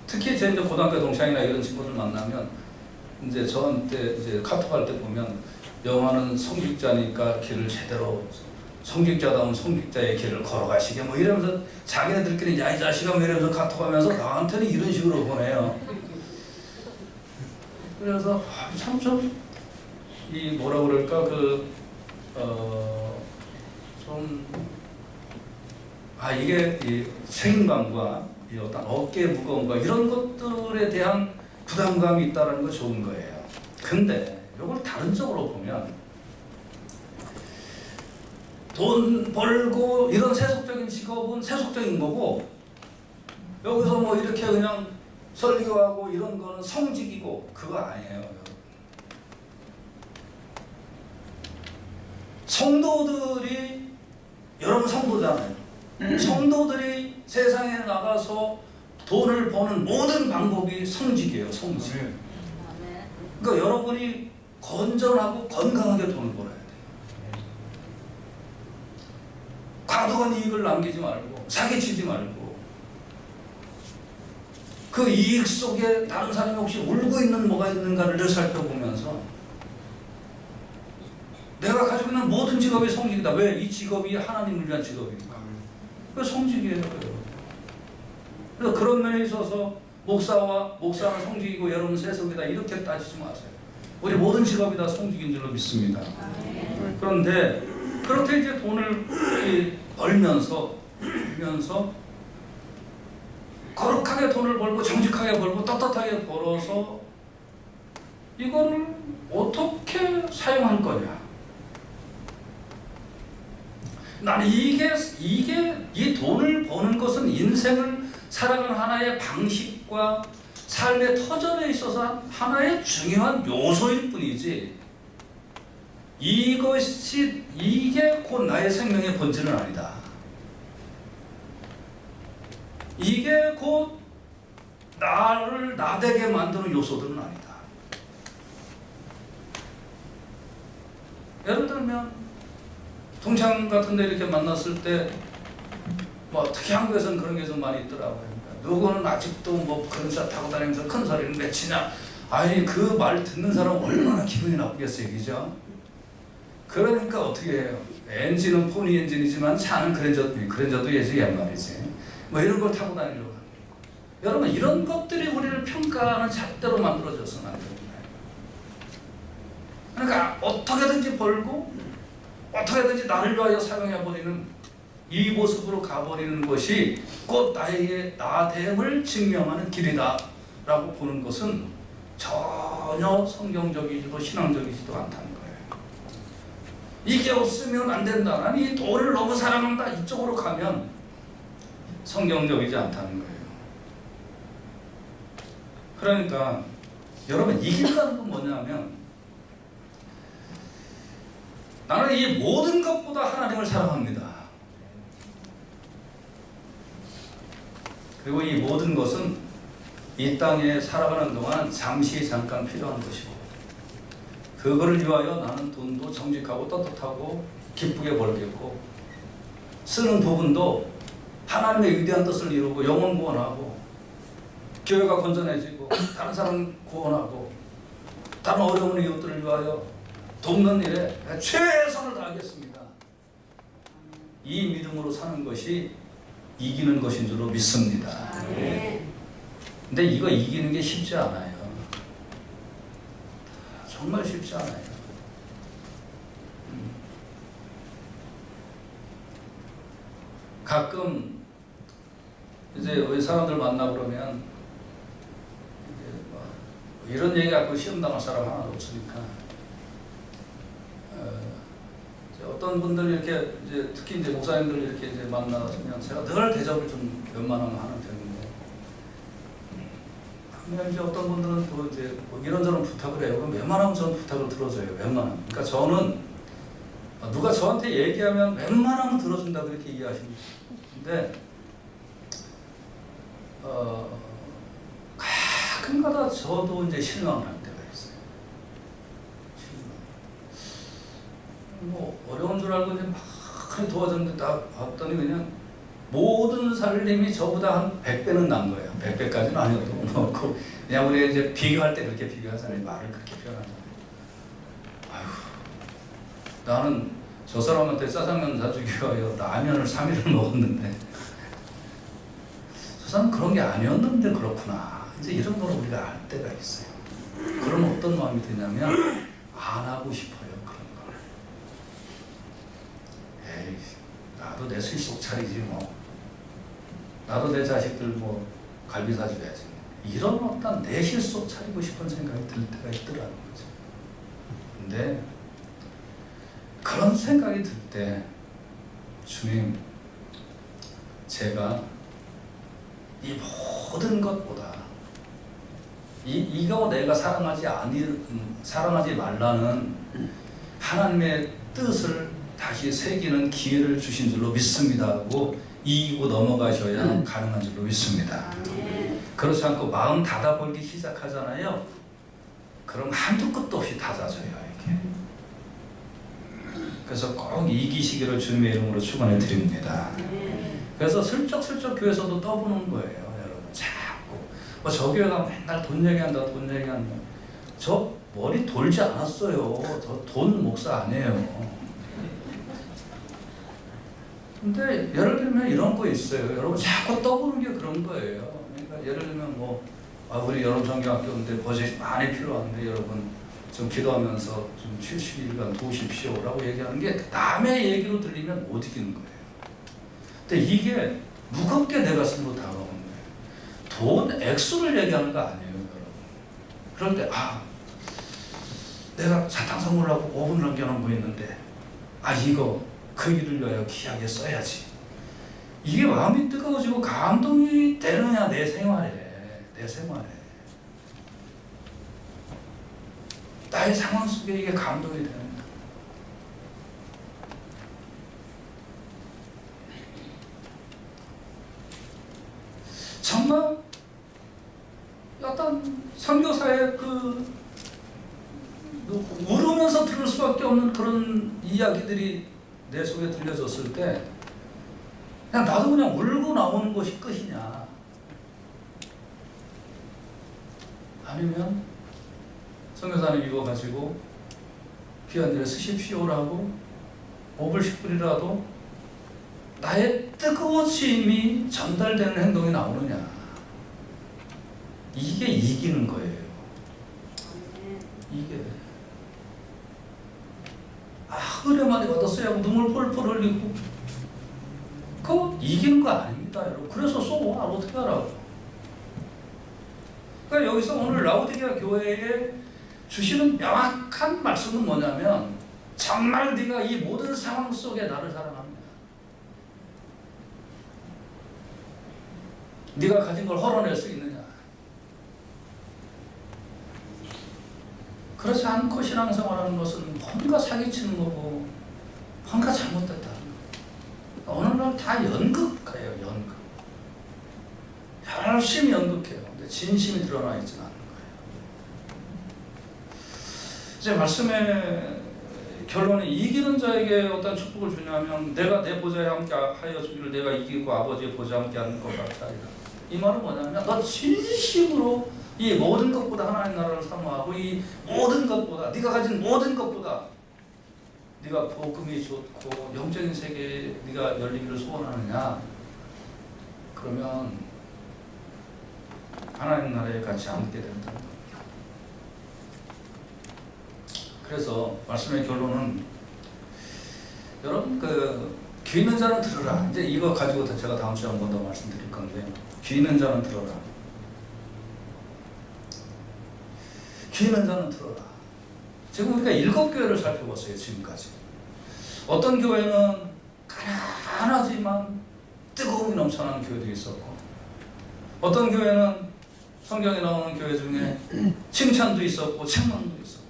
특히 제 이제 고등학교 동창이나 이런 친구들 만나면 이제 저한테 이제 카톡할 때 보면 영화는 성직자니까 길을 제대로 성직자다운 성직자의 길을 걸어가시게 뭐 이러면서 자기네들끼리 야 이 자식아 뭐 이러면서 카톡하면서 나한테는 이런 식으로 보내요. 그래서 참 이 뭐라 그럴까 이게 이 책임감과 이 어떤 어깨 무거움과 이런 것들에 대한 부담감이 있다는 거 좋은 거예요. 근데 이걸 다른 쪽으로 보면 돈 벌고 이런 세속적인 직업은 세속적인 거고, 여기서 뭐 이렇게 그냥 설교하고 이런 거는 성직이고 그거 아니에요. 성도들이, 여러분 성도잖아요. 성도들이 세상에 나가서 돈을 버는 모든 방법이 성직이에요. 성직. 그러니까 여러분이 건전하고 건강하게 돈을 벌어야 돼요. 과도한 이익을 남기지 말고 사기치지 말고, 그 이익 속에 다른 사람이 혹시 울고 있는 뭐가 있는가를 살펴보면서 내가 가지고 있는 모든 직업이 성직이다. 왜? 이 직업이 하나님을 위한 직업이니까. 그 성직이에요. 그래서 그런 면에 있어서 목사는 성직이고 여러분 세속이다 이렇게 따지지 마세요. 우리 모든 직업이 다 성직인 줄로 믿습니다. 그런데 그렇게 이제 돈을 벌면서 거룩하게 돈을 벌고 정직하게 벌고 떳떳하게 벌어서 이거를 어떻게 사용할 거냐? 나는 이 돈을 버는 것은 인생을 살아가는 하나의 방식과 삶의 터전에 있어서 하나의 중요한 요소일 뿐이지, 이게 곧 나의 생명의 본질은 아니다. 이게 곧 나를 나되게 만드는 요소들은 아니다. 예를 들면 동창 같은 데 이렇게 만났을 때, 뭐 특히 한국에서는 그런 게 좀 많이 있더라고요. 누구는 아직도 뭐 그런 차 타고 다니면서 큰 소리를 맺히냐. 아니 그 말 듣는 사람은 얼마나 기분이 나쁘겠어요. 그죠? 그러니까 어떻게 해요? 엔진은 포니 엔진이지만 차는 그랜저도 예지란 말이지. 뭐 이런 걸 타고 다니려고 합니다. 여러분 이런 것들이 우리를 평가하는 잣대로 만들어져서는 안 됩니다. 그러니까 어떻게든지 벌고 어떻게든지 나를 위하여 사용해버리는 이 모습으로 가버리는 것이 곧 나에게 나됨을 증명하는 길이다 라고 보는 것은 전혀 성경적이지도 신앙적이지도 않다는 거예요. 이게 없으면 안 된다, 나는 이 돈을 너무 사랑한다, 이쪽으로 가면 성경적이지 않다는 거예요. 그러니까 여러분 이긴다는 건 뭐냐면, 나는 이 모든 것보다 하나님을 사랑합니다. 그리고 이 모든 것은 이 땅에 살아가는 동안 잠깐 필요한 것이고, 그거를 위하여 나는 돈도 정직하고 떳떳하고 기쁘게 벌겠고, 쓰는 부분도 하나님의 위대한 뜻을 이루고 영혼 구원하고 교회가 건전해지고 다른 사람 구원하고 다른 어려운 이웃들을 위하여 돕는 일에 최선을 다하겠습니다. 이 믿음으로 사는 것이 이기는 것인 줄로 믿습니다. 근데 이거 이기는 게 쉽지 않아요. 정말 쉽지 않아요. 가끔 이제 우리 사람들 만나 그러면 이런 얘기 갖고 시험 당할 사람 하나도 없으니까 어떤 분들 이렇게 이제 특히 이제 목사님들 이렇게 이제 만나시면 제가 늘 대접을 좀 웬만하면 하는 편인데, 그러면 이제 어떤 분들은 또 이제 뭐 이런저런 부탁을 해요. 그럼 웬만하면 저는 부탁을 들어줘요. 웬만하면. 그러니까 저는 누가 저한테 얘기하면 웬만하면 들어준다 그렇게 이해하십니다. 근데 가끔가다 저도 이제 실망할 때가 있어요. 실망. 뭐 어려운 줄 알고 이제 막 도와줬는데 딱 봤더니 그냥 모든 살림이 저보다 한 100배는 난 거예요. 100배까지는 아니어도 뭐 그냥 우리 이제 비교할 때 그렇게 비교하잖아요. 말을 그렇게 표현하잖아요. 아휴, 나는 저 사람한테 짜장면 사주기 위하여 라면을 3일을 먹었는데 저 사람은 그런 게 아니었는데 그렇구나. 이제 이런 걸 우리가 알 때가 있어요. 그럼 어떤 마음이 드냐면 안 하고 싶어요. 그런 걸. 에이, 나도 내 술속 차리지 뭐. 나도 내 자식들 뭐 갈비 사줘야지. 이런 어떤 내 실속 차리고 싶은 생각이 들 때가 있더라는 거죠. 근데 그런 생각이 들 때 주님, 제가 이 모든 것보다 이거 내가 사랑하지 말라는 하나님의 뜻을 다시 새기는 기회를 주신 줄로 믿습니다 하고 이기고 넘어가셔야 가능한 줄로 믿습니다. 그렇지 않고 마음 닫아버리기 시작하잖아요. 그럼 한두 끝도 없이 닫아져요. 이렇게. 그래서 꼭 이기시기를 주님의 이름으로 축원해 드립니다. 그래서 슬쩍슬쩍 교회에서도 떠보는 거예요. 여러분 자꾸 저 교회가 맨날 돈 얘기한다 돈 얘기한다. 저 머리 돌지 않았어요. 저 돈 목사 아니에요. 근데 예를 들면 이런 거 있어요. 여러분 자꾸 떠보는 게 그런 거예요. 그러니까 예를 들면 뭐 우리 여름정교학교인데 버젯이 많이 필요한데 여러분 좀 기도하면서 좀 70일간 도우십시오라고 얘기하는 게 남의 얘기로 들리면 못 이기는 거예요. 근데 이게 무겁게 내 가슴으로 다가오는 거예요. 돈 액수를 얘기하는 거 아니에요, 여러분. 그럴 때 내가 사탕 선물하고 5분 남겨놓은 거 있는데 이거 그 일을 위하여 귀하게 써야지. 이게 마음이 뜨거워지고 감동이 되느냐 내 생활에. 나의 상황 속에 이게 감동이 되는 거야. 정말 어떤 선교사의 울으면서 들을 수밖에 없는 그런 이야기들이 내 속에 들려졌을 때 그냥 나도 그냥 울고 나오는 것이 끝이냐, 아니면 선교사님 이거 가지고 귀한 일에 쓰십시오라고 5불 10불이라도 나의 뜨거워짐이 전달되는 행동이 나오느냐, 이게 이기는 거예요. 이게 은혜 많이 받았어요 하고 눈물 폴폴 흘리고 그거 이기는 거 아닙니다, 여러분. 그래서 어떻게 하라고. 그러니까 여기서 오늘 라오디게아 교회에 주시는 명확한 말씀은 뭐냐면 정말 네가 이 모든 상황 속에 나를 사랑합니다. 네가 가진 걸 헐어낼 수 있느냐. 그렇지 않고 신앙생활하는 것은 뭔가 사기치는 거고 뭔가 잘못됐다는 거. 어느 날 다 연극해요. 연극. 열심히 연극해요. 근데 진심이 드러나 있지는 않는 거예요. 이제 말씀의 결론이 이기는 자에게 어떤 축복을 주냐면 내가 내 보좌에 함께 하여 주기를 내가 이기고 아버지의 보좌에 함께 하는 것 같다. 이 말은 뭐냐면 너 진심으로 이 모든 것보다 하나님 나라를 사모하고 이 모든 것보다 네가 가진 모든 것보다 네가 복음이 좋고 영적인 세계에 네가 열리기를 소원하느냐, 그러면 하나님 나라에 같이 앉게 된다는 겁니다. 그래서 말씀의 결론은 여러분 귀 있는 자는 들으라. 이제 이거 가지고 제가 다음 주에 한 번 더 말씀드릴 건데, 귀 있는 자는 들어라. 귀 있는 자는 들어라. 지금 우리가 7교회를 살펴봤어요, 지금까지. 어떤 교회는 가난하지만 뜨거움이 넘쳐나는 교회도 있었고, 어떤 교회는 성경에 나오는 교회 중에 칭찬도 있었고 책망도 있었고,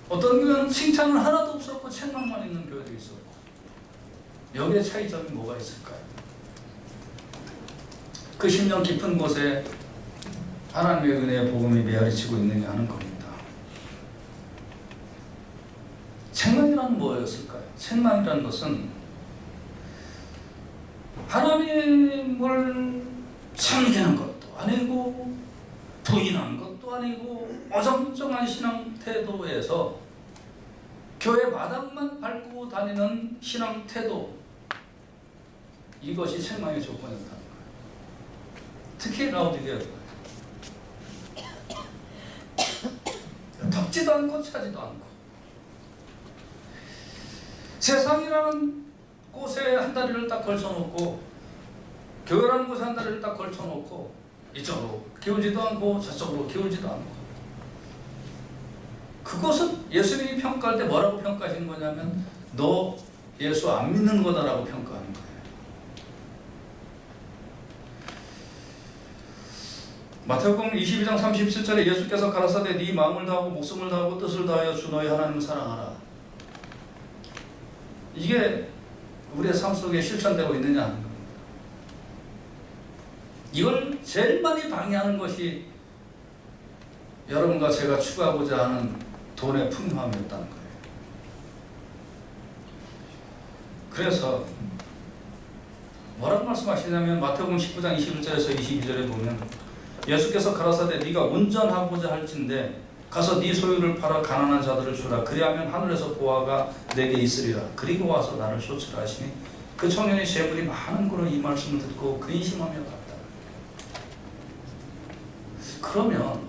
어떤 교회는 칭찬은 하나도 없었고 책망만 있는 교회도 있었고, 여기에 차이점이 뭐가 있을까요? 그 심령 깊은 곳에 하나님의 은혜의 복음이 메아리치고 있느냐 하는 겁니다. 책망이란 뭐였을까요? 책망이라는 것은 하나님을 참견한 것도 아니고 부인한 것도 아니고 어정쩡한 신앙 태도에서 교회 마당만 밟고 다니는 신앙 태도, 이것이 책망의 조건이었다는 거예요. 특히 라오디게아 덥지도 않고 차지도 않고, 세상이라는 곳에 한 다리를 딱 걸쳐놓고, 교회라는 곳에 한 다리를 딱 걸쳐놓고 이쪽으로 기울지도 않고 저쪽으로 기울지도 않고, 그것은 예수님이 평가할 때 뭐라고 평가하시는 거냐면 너 예수 안 믿는 거다라고 평가하는 거예요. 마태복음 22장 37절에 예수께서 가라사대 네 마음을 다하고 목숨을 다하고 뜻을 다하여 주 너희 하나님을 사랑하라. 이게 우리의 삶 속에 실천되고 있느냐 하는 겁니다. 이걸 제일 많이 방해하는 것이 여러분과 제가 추구하고자 하는 돈의 풍요함이었다는 거예요. 그래서 뭐라고 말씀하시냐면 마태복음 19장 21절에서 22절에 보면 예수께서 가라사대 네가 운전하고자 할진대 가서 네 소유를 팔아 가난한 자들을 주라. 그리하면 하늘에서 보화가 내게 있으리라. 그리고 와서 나를 좇으라 하시니 그 청년이 재물이 많은 거로 이 말씀을 듣고 근심하며 갔다. 그러면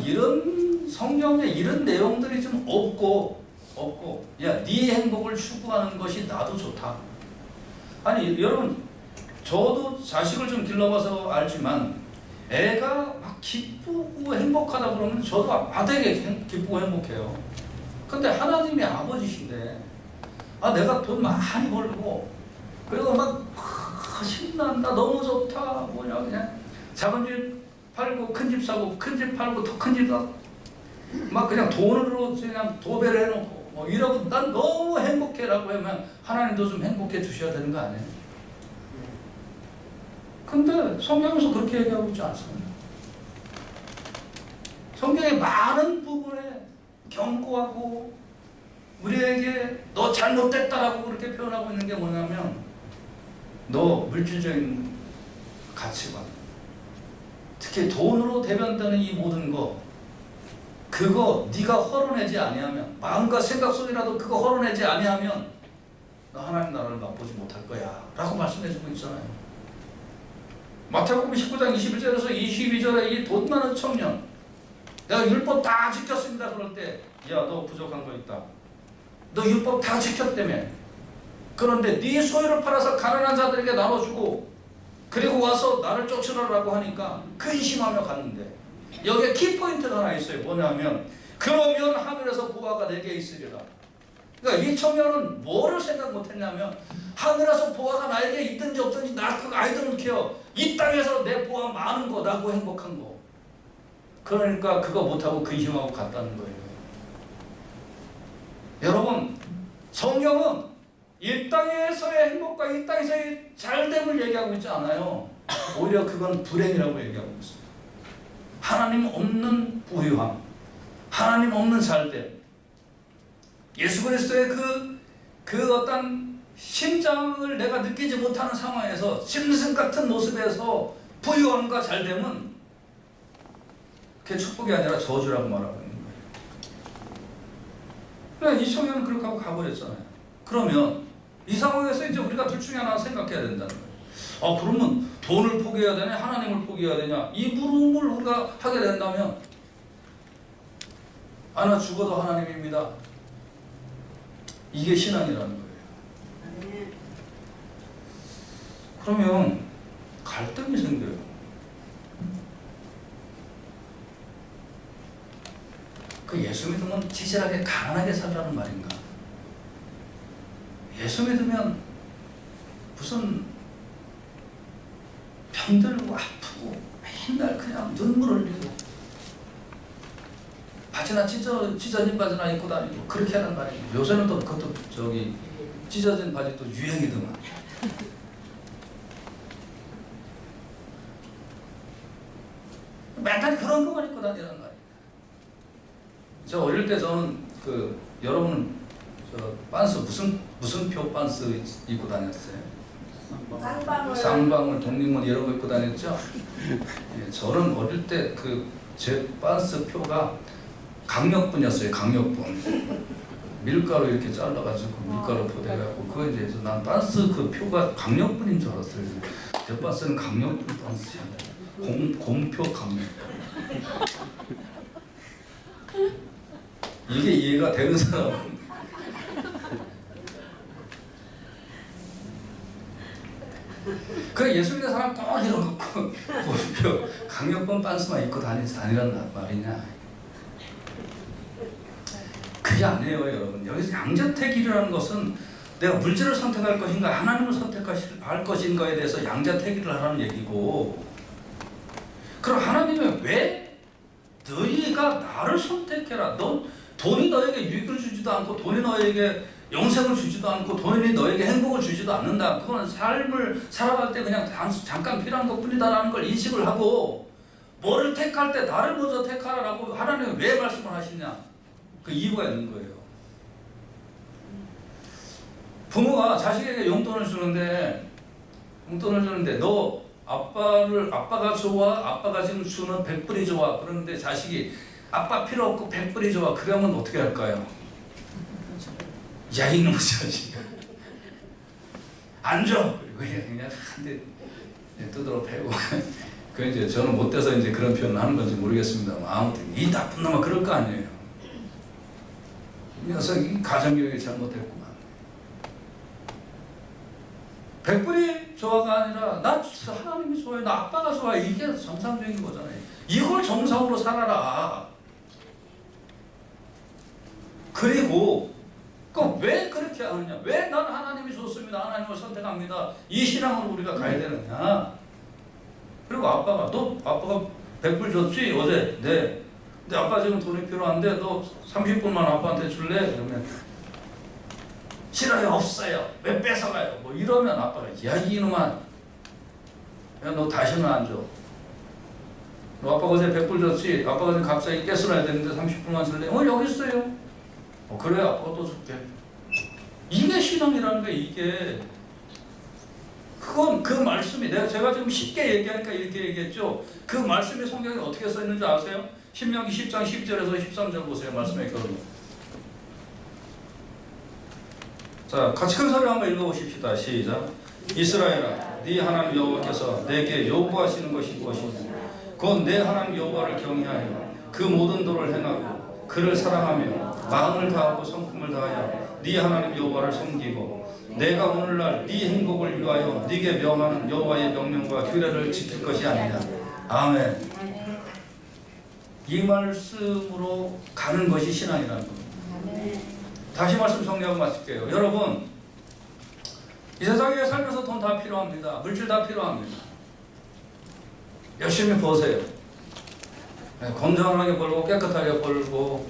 이런 성경에 이런 내용들이 좀 없고 야, 네 행복을 추구하는 것이 나도 좋다. 아니 여러분, 저도 자식을 좀 길러봐서 알지만 애가 막 기쁘고 행복하다 그러면 저도 되게 기쁘고 행복해요. 근데 하나님이 아버지신데 내가 돈 많이 벌고 그리고 막 신난다, 너무 좋다, 뭐냐, 그냥 작은 집 팔고 큰 집 사고 큰 집 팔고 더 큰 집 사고 막 그냥 돈으로 그냥 도배를 해놓고 뭐 이러고 난 너무 행복해라고 하면 하나님도 좀 행복해 주셔야 되는 거 아니에요? 근데 성경에서 그렇게 얘기하고 있지 않습니다. 성경의 많은 부분에 경고하고 우리에게 너 잘못됐다라고 그렇게 표현하고 있는 게 뭐냐면 너 물질적인 가치관, 특히 돈으로 대변되는 이 모든 거, 그거 네가 헐어내지 아니하면, 마음과 생각 속이라도 그거 헐어내지 아니하면 너 하나님 나라를 맛보지 못할 거야 라고 말씀해주고 있잖아요. 마태복음 19장 21절에서 22절에 이 돈 많은 청년, 내가 율법 다 지켰습니다 그럴 때, 야 너 부족한 거 있다, 너 율법 다 지켰다며, 그런데 네 소유를 팔아서 가난한 자들에게 나눠주고 그리고 와서 나를 쫓으라고 하니까 근심하며 갔는데, 여기에 키포인트가 하나 있어요. 뭐냐면 그러면 하늘에서 보화가 내게 있으리라. 그러니까 이 청년은 뭐를 생각 못했냐면 하늘에서 보화가 나에게 있든지 없든지 나 그거 I don't care. 이 땅에서 내 보화 많은 거, 나고 행복한 거. 그러니까 그거 못하고 근심하고 갔다는 거예요. 여러분, 성경은 이 땅에서의 행복과 이 땅에서의 잘됨을 얘기하고 있지 않아요. 오히려 그건 불행이라고 얘기하고 있어요. 하나님 없는 부유함, 하나님 없는 잘됨, 예수 그리스도의 그 어떤 심장을 내가 느끼지 못하는 상황에서 짐승 같은 모습에서 부유함과 잘됨은 그게 축복이 아니라 저주라고 말하고 있는 거예요. 그러니까 이 청년은 그렇게 하고 가버렸잖아요. 그러면 이 상황에서 이제 우리가 둘 중에 하나 생각해야 된다는 거예요. 그러면 돈을 포기해야 되냐, 하나님을 포기해야 되냐, 이 물음을 우리가 하게 된다면 나 죽어도 하나님입니다. 이게 신앙이라는 거예요. 그러면 갈등이 생겨요. 그 예수 믿으면 지질하게 가난하게 살라는 말인가? 예수 믿으면 무슨 병들고 아프고 맨날 그냥 눈물 흘리고 바지나 찢어진 바지나 입고 다니고 그렇게 하는 말이에요. 요새는 또 그것도 찢어진 바지도 유행이더만. 맨날 그런 것만 입고 다니란 말이에요. 저 어릴 때 저는 여러분은 저 반스 무슨 표 반스 입고 다녔어요? 쌍방울 독립문 이런 거 입고 다녔죠? 예, 저는 어릴 때 제 반스 표가 강력분이었어요. 강력분. 밀가루 이렇게 잘라가지고 밀가루 포대갖고 그거 이제 난 반스 그 표가 강력분인 줄 알았어요. 제 반스는 강력분 반스야. 곰표 강력분. 이게 이해가 되는 사람은 그 예수 믿는 사람 꼭 이런 거 곰표 강력분 반스만 입고 다니란 말이냐? 그게 아니에요, 여러분. 여기서 양자택일이라는 것은 내가 물질을 선택할 것인가 하나님을 선택할 것인가에 대해서 양자택일을 하라는 얘기고, 그럼 하나님은 왜 너희가 나를 선택해라. 돈이 너에게 유익을 주지도 않고 돈이 너에게 영생을 주지도 않고 돈이 너에게 행복을 주지도 않는다. 그건 삶을 살아갈 때 그냥 잠깐 필요한 것뿐이다라는 걸 인식을 하고, 뭐를 택할 때 나를 먼저 택하라고 하나님은 왜 말씀을 하시냐? 그 이유가 있는 거예요. 부모가 자식에게 용돈을 주는데 너 아빠가 좋아? 아빠가 지금 주는 100불이 좋아? 그런데 자식이 아빠 필요 없고 100불이 좋아. 그러면 어떻게 할까요? 야 이놈의 자식 안 줘! 그리고 그냥 한 대 두드러 패고 그 이제 저는 못돼서 이제 그런 표현을 하는 건지 모르겠습니다만 아무튼 이 나쁜 놈아 그럴 거 아니에요. 이 녀석이 가정교육이 잘못했구만. 100불이 좋아가 아니라 나 하나님이 좋아해, 나 아빠가 좋아해. 이게 정상적인 거잖아요. 이걸 정상으로 살아라. 그리고 왜 그렇게 하느냐? 왜 나는 하나님이 좋습니다, 하나님을 선택합니다, 이 신앙으로 우리가 가야 되느냐? 그리고 아빠가 100불 줬지 어제? 네. 근데 아빠 지금 돈이 필요한데 너 30분만 아빠한테 줄래? 그러면 싫어요, 없어요, 왜 뺏어가요? 뭐 이러면 아빠가 야 이놈아, 야 너 다시는 안 줘. 너 아빠가 어제 100불 줬지? 아빠가 지금 갑자기 뺏어놔야 되는데 30분만 줄래? 여기 있어요. 그래, 아빠가 또 줄게. 이게 신앙이라는 거예요. 이게 그건 그 말씀이 제가 지금 쉽게 얘기하니까 이렇게 얘기했죠. 그 말씀이 성경에 어떻게 써 있는지 아세요? 신명기 10장 10절에서 13절 보세요. 말씀에 있거든요. 자, 같이 큰 소리로 한번 읽어보십시다. 시작. 이스라엘아, 네 하나님 여호와께서 내게 요구하시는 것이 무엇이냐? 곧 내 하나님 여호와를 경외하여 그 모든 도를 행하고 그를 사랑하며 마음을 다하고 성품을 다하여 네 하나님 여호와를 섬기고 내가 오늘날 네 행복을 위하여 네게 명하는 여호와의 명령과 규례를 지킬 것이 아니냐. 아멘. 이 말씀으로 가는 것이 신앙이라는 겁니다. 다시 말씀 정리하고 마칠게요. 여러분, 이 세상에 살면서 돈 다 필요합니다. 물질 다 필요합니다. 열심히 버세요. 건강하게 벌고 깨끗하게 벌고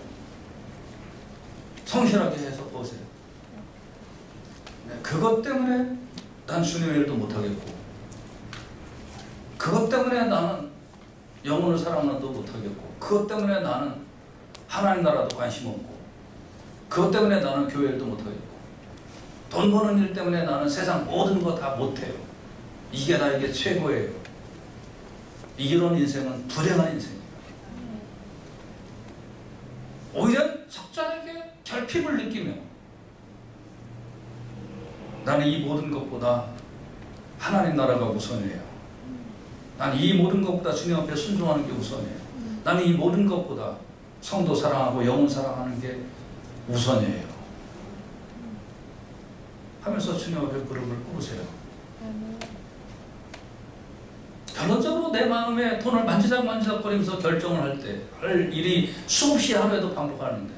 성실하게 해서 버세요. 그것 때문에 난 주님의 일도 못하겠고, 그것 때문에 나는 영혼을 사랑하도 못하겠고, 그것 때문에 나는 하나님 나라도 관심 없고, 그것 때문에 나는 교회 일도 못하겠고, 돈 버는 일 때문에 나는 세상 모든 거 다 못해요. 이게 나에게 최고예요. 이런 인생은 불행한 인생이에요. 오히려 적절하게 결핍을 느끼며 나는 이 모든 것보다 하나님 나라가 우선이에요. 나는 이 모든 것보다 주님 앞에 순종하는 게 우선이에요. 나는 이 모든 것보다 성도 사랑하고 영혼 사랑하는 게 우선이에요. 하면서 주님 앞에 무릎을 꿇으세요. 결론적으로 내 마음에 돈을 만지작만지작거리면서 결정을 할 때 할 일이 수없이 하루에도 반복하는데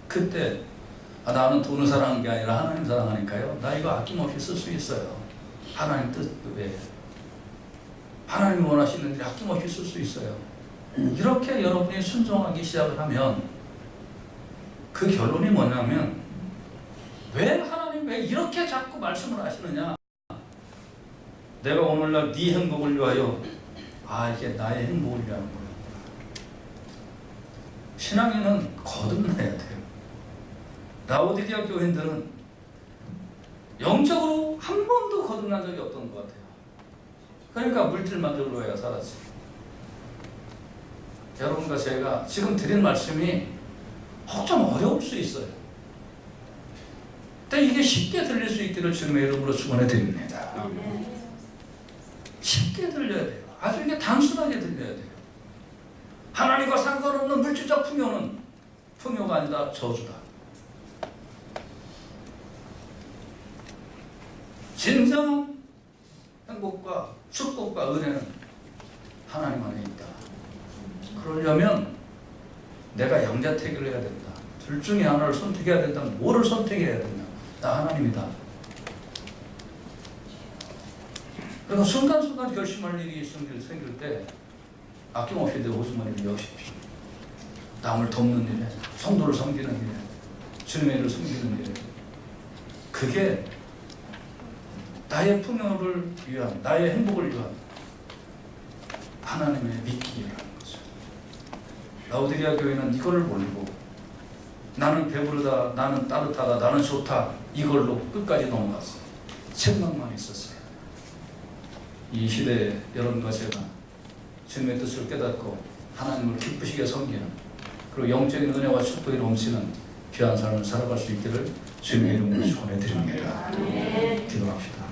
그때 나는 돈을 사랑하는 게 아니라 하나님 사랑하니까요. 나 이거 아낌없이 쓸 수 있어요. 하나님 뜻 외에. 하나님이 원하시는 일 아낌없이 쓸 수 있어요. 이렇게 여러분이 순종하기 시작을 하면 그 결론이 뭐냐면 왜 하나님 왜 이렇게 자꾸 말씀을 하시느냐. 내가 오늘날 네 행복을 위하여 이게 나의 행복을 위한 거야. 신앙인은 거듭나야 돼요. 라오디게아 교인들은 영적으로 한 번도 거듭난 적이 없던 것 같아요. 그러니까 물질만족으로 해야 살았지. 여러분과 제가 지금 드린 말씀이 좀 어려울 수 있어요. 근데 이게 쉽게 들릴 수 있기를 주님의 이름으로 축원해 드립니다. 쉽게 들려야 돼요. 아주 이게 단순하게 들려야 돼요. 하나님과 상관없는 물질적 풍요는 풍요가 아니라 저주다. 진정한 행복과 축복과 은혜는 하나님 안에 있다. 그러려면 내가 양자택일을 해야 된다. 둘 중에 하나를 선택해야 된다. 뭐를 선택해야 된다? 나 하나님이다. 그리고 순간순간 결심할 일이 생길 때 아낌없이 내 오줌마리를 여십시오. 남을 돕는 일에, 성도를 섬기는 일에, 주님의 일을 섬기는 일에, 그게 나의 풍요를 위한, 나의 행복을 위한 하나님의 믿기라는 거죠. 라오디게아 교회는 이거를 모르고 나는 배부르다, 나는 따뜻하다, 나는 좋다 이걸로 끝까지 넘어갔어요. 책망만 있었어요. 이 시대에 여러분과 제가 주님의 뜻을 깨닫고 하나님을 기쁘시게 섬기는 그리고 영적인 은혜와 축복이 넘치는 귀한 삶을 살아갈 수 있기를 주님의 이름으로 축원해 드립니다. 기도합시다.